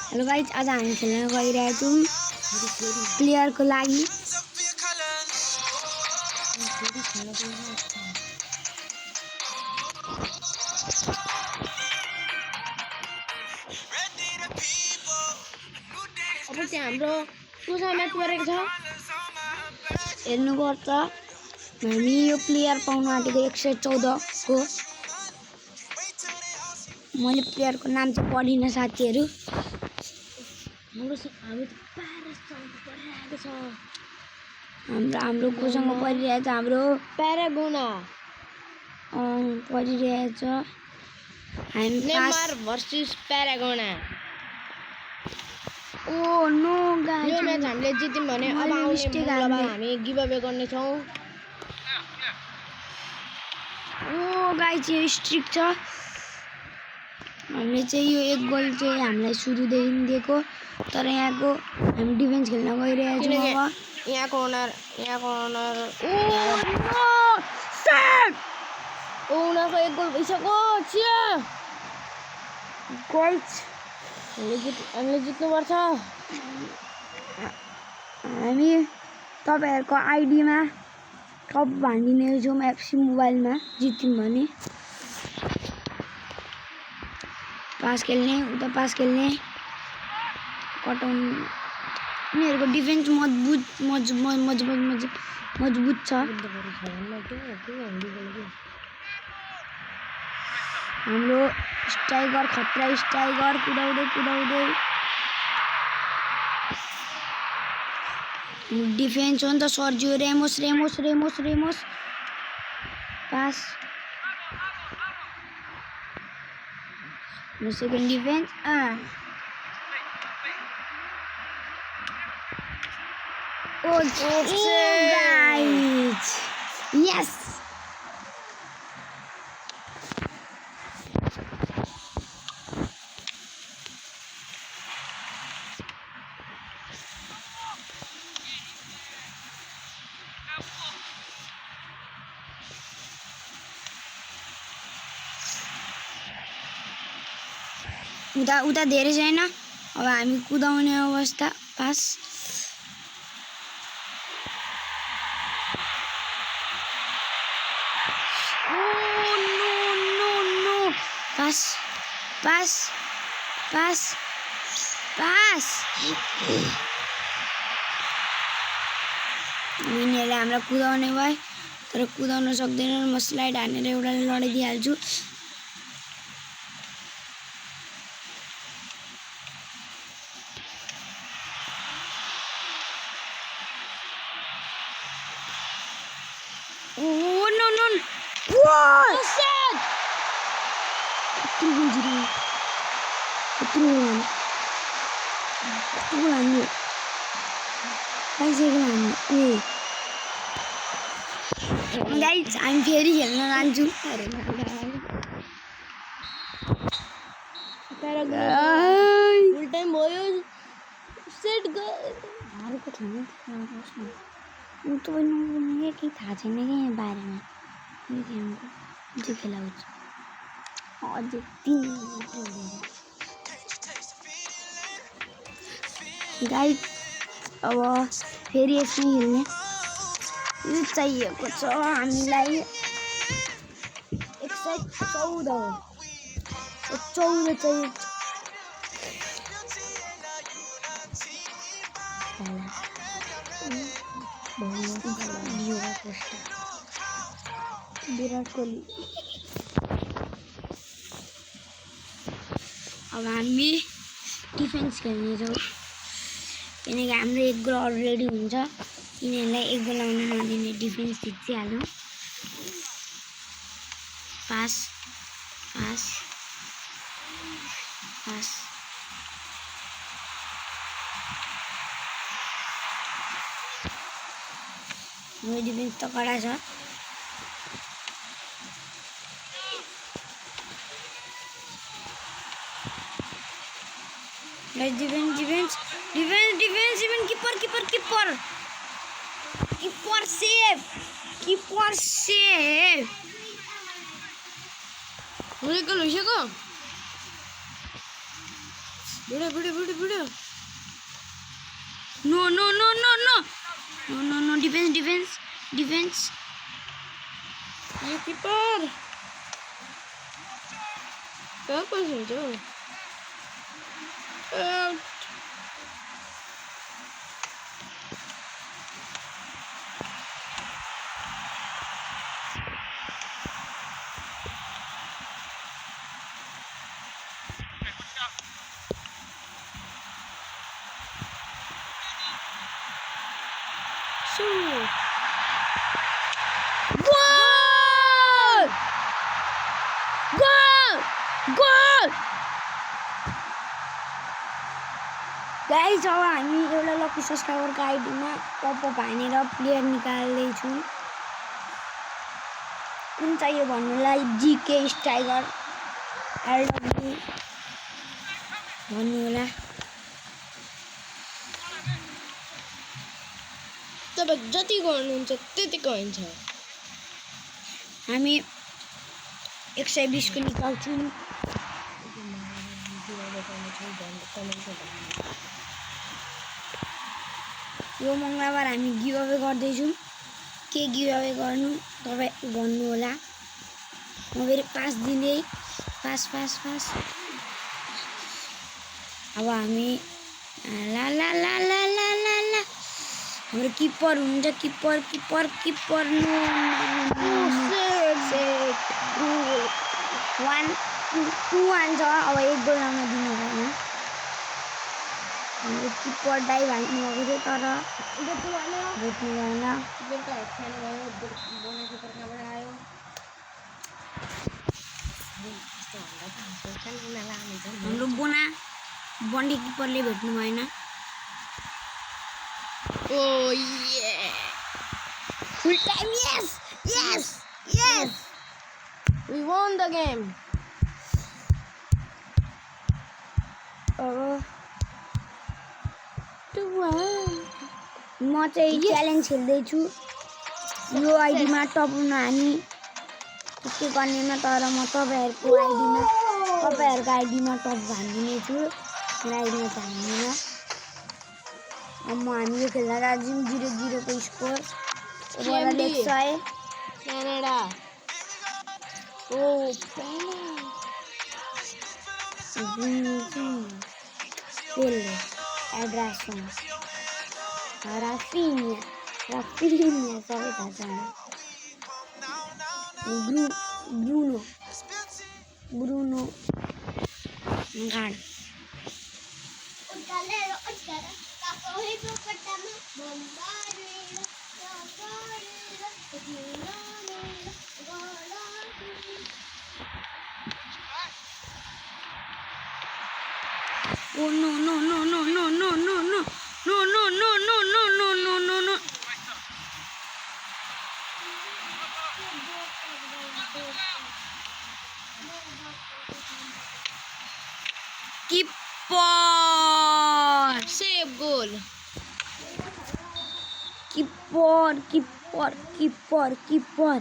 Hello guys, आज हामी खेल्न गइरहेछौँ प्लेयरको लागि। अब चाहिँ हाम्रो कुसा म्याच गरेको छ, हेर्नुपर्छ। हामी यो प्लेयर पाउन आँटेको 114 को। मैले प्लेयरको नाम चाहिँ पढिनँ साथीहरू। हाम्रो कोसँग परिरहेछ, हाम्रो प्यारागोना परिरहेछ। हामी नेमार भर्सेस प्यारागोना। ओ नो गाइज, यो म्याच हामीले जित्यौँ भने अब आउने मङ्गलबार हामी गिभ अवे गर्ने छौँ। ओ गाइज, यो स्ट्रिक छ। हामीले चाहिँ यो एक गोल चाहिँ हामीलाई सुरुदेखि दिएको, तर यहाँको हामी डिफेन्स खेल्न गइरहेछौँ। अब यहाँको ओनर उनीहरूको एक गोल भइसक्यो। हामीले जित्नुपर्छ। हामी तपाईँहरूको आइडीमा टप हानिदिनेछौँ एफसी मोबाइलमा जित्यौँ भने। पास खेल्ने, उता पास खेल्ने, कटाउनु। उनीहरूको डिफेन्स मजबुत छ। हाम्रो स्ट्राइकर खतरा स्ट्राइकर कुदाउँदै डिफेन्स हो नि त। Sergio Ramos pass. Second defence guys, yes. उता धेरै छैन। अब हामी कुदाउने अवस्था। पास पास यिनीहरूले हामीलाई कुदाउने भए, तर कुदाउन सक्दैनन्। म स्लाइड हानेर एउटाले लडाइदिइहाल्छु। गाइज, हामी फेरि खेल्न जान्छौँ। फुल टाइम भयो। सेट घरको ठाउँमा तपाईँले केही थाहा छैन कि यहाँ बारेमा। अझै खेलाउँछ, अझै 3 गाइज। अब फेरि यसमै खेल्ने यो चाहिएको छ हामीलाई। 114 चाहिएको छ। विराट कोहली। अब हामी डिफेन्स खेल्नेछौँ, किनकि हाम्रो एक गोल अलरेडी हुन्छ। यिनीहरूलाई एक गोल आउन नदिने, डिफेन्स जितिहाल्नु। पास हाम्रो डिफेन्स त कडा छ। Defence even keeper save. Goal भइसक्यो। Video video video video no no no no no no no no defence defence defence यो किपर कहाँ पास हुन्छ आउट गोल गोल गोल गाइस अब हामी एउटा लकी सब्सक्राइबरको आइडीमा टपअप हानेर प्लेयर निकाल्दैछौँ कुन चाहियो भन्नुलाई जीके स्ट्राइकर एलडब्ल्यू भन्नु होला तपाईँ जति गर्नुहुन्छ त्यतिको हुन्छ हामी 120 को निकाल्छौँ यो मङ्गलबार हामी गिभअवे गर्दैछौँ के गिभअवे गर्नु तपाईँ भन्नु होला म फेरि पास दिँदै पास पास पास अब हामी ला ला ला ला ला ला ला हाम्रो किपर हुन्छ किपर किपर किपर नो 1-2 छ अब एक गोल आउन दिनु भएन हाम्रो किपर डाइभ हान्नुभएको थियो तर भेट्नु भएन हाम्रो बन्डी किपरले भेट्नु भएन Oh yeah! Full time, yes! Yes! Yes! We won the game! म चाहिँ च्यालेन्ज खेल्दैछु यो आइडीमा टप हुन हामी के गर्नेन तर म तपाईँहरूको आइडीमा टप हानिदिनेछु मेरो आइडीमा त हान्दिनँ अब हामी यो खेल्दा राजिम 0-0 को स्कोर ओभर लेग 100 क्यानाडा ओ पेले एड्रासन राफिनिया सबै थाहा छ ब्रुनो गाड Oh no no no no no no no no no no no no no no no no no Keeper save goal keeper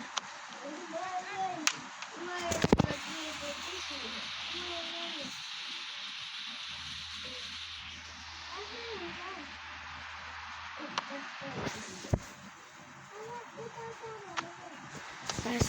Pass.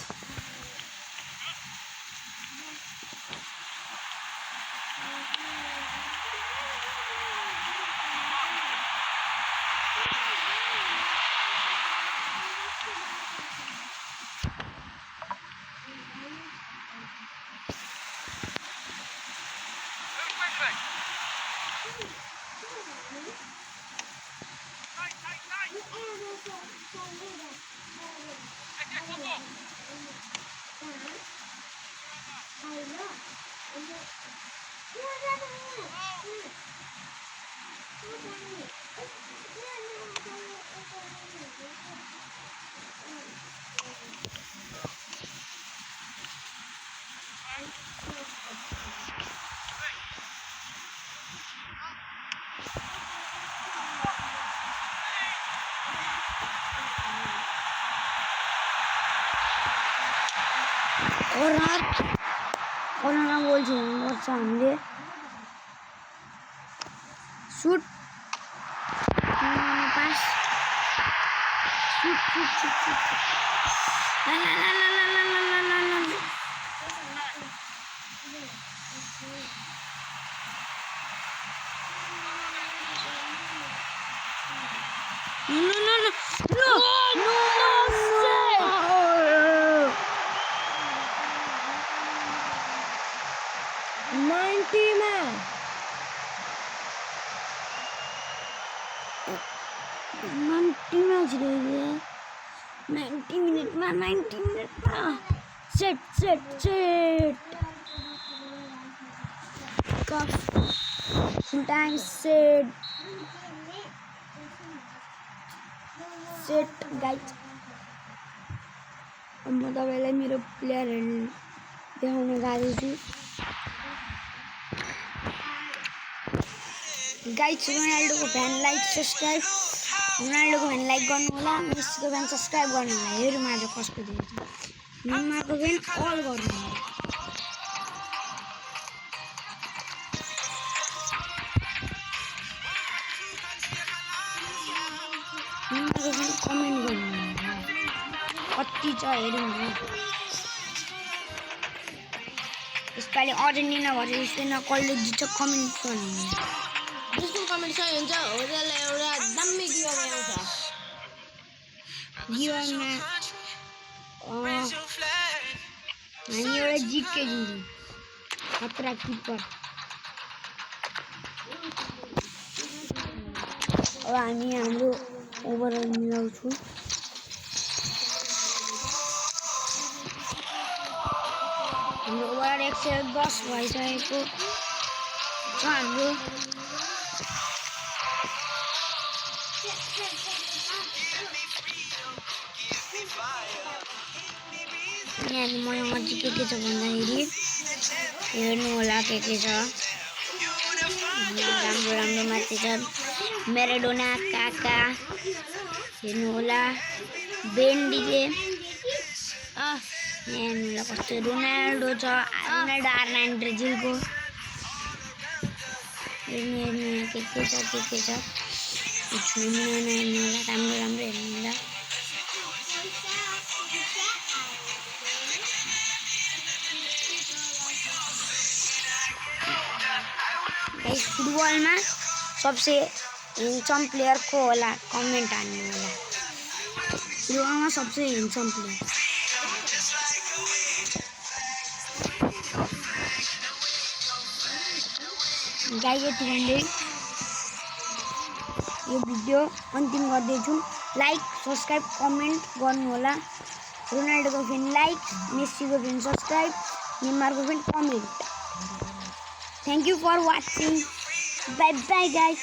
Corona बोल्छ हामीले Shoot. Pass. Shoot. La. No. 90 में 90 match रह गया 90 minute में set full time set guys अब म तपाईँलाई मेरो प्लेयरहरू देखाउन गएको छु गाइज रोनाल्डोको फ्यान लाइक सब्सक्राइब रोनाल्डोको फ्यान लाइक गर्नु होला मेसीको फ्यान सब्सक्राइब गर्नु होला हेरौँ आज कसको दिन्छ नेमारको फ्यान अल गर्नु होला नेमारको फ्यान कमेन्ट गर्नु होला कति छ हेरौँ न यसपालि अर्जेन्टिना भएर स्पेन कसले जित्छ कमेन्ट गर्नु होला जसको कमेन्ट सही हुन्छ हो त्यसलाई एउटा दामी गिभअवे आउँछ गिभअवेमा हामी एउटा जितके दिन्छौँ खतरा किपर अब हामी हाम्रो ओभरअल मिलाउँछौँ हाम्रो ओभरअल 110 भइसकेको छ हाम्रो यहाँ मसँग चाहिँ के छ भन्दाखेरि हेर्नु होला के छ राम्रो माथि छ म्याराडोना काका हेर्नु होला बेन डिजे यहाँ हेर्नु होला कस्तो रोनाल्डो छ रोनाल्डो आर्नान ब्राजिलको हेर्नु के छ हेर्नु होला राम्रो हेर्नु होला फुटबल में सबसे हैंडसम प्लेयर को होला कमेंट हान्नु होला फुटबल में सबसे हैंडसम प्लेयर गाइस यति भन्दै यो भिडियो अन्तिम गर्दैछु लाइक सब्सक्राइब कमेंट गर्नु होला रोनाल्डो को फ्यान लाइक मेसी को फ्यान सब्सक्राइब नेमार को fan comment Thank you for watching. Bye bye guys.